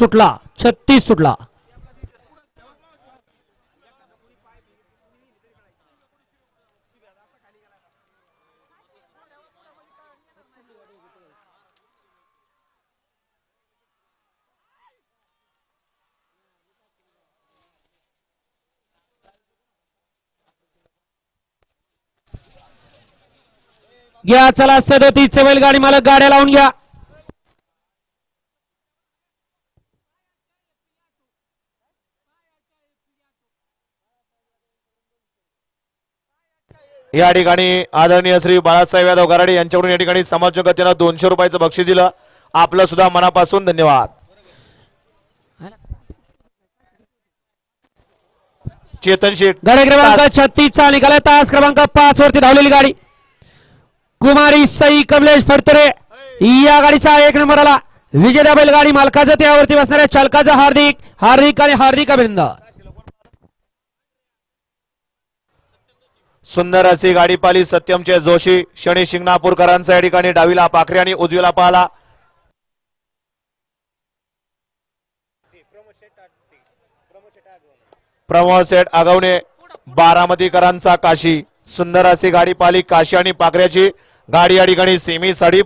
सुटला, 36 सुटला. घ्या चला 37 बैलगाडी मालक गाड्या लावून घ्या. या ठिकाणी आदरणीय श्री बाळासाहेब यादव गराडे यांच्याकडून या ठिकाणी समाजोगतीनं 200 रुपयाचं बक्षीस दिलं. आपलं सुद्धा मनापासून धन्यवाद. चेतन शेठ गाडी क्रमांक 36 चा निकाल तास क्रमांक 5 वरती धावलेली गाडी कुमारी सई कमलेश फडतरे या गाडीचा 1 नंबर आला. विजेता बैलगाडी मालकाचं त्यावरती बसणाऱ्या चालकाचं हार्दिक हार्दिक आणि हार्दिक अभिनंदन. सुंदर अशी गाडी पाली सत्यमचे जोशी शनी शिंगणापूरकरांचा या ठिकाणी डावीला पाखरे आणि उजवीला पाहला. प्रमोद सेठ आगवणे बारामतीकरांचा काशी. सुंदर अशी गाडी पाली काशी आणि पाखऱ्याची गाडी या ठिकाणी सेमी साडी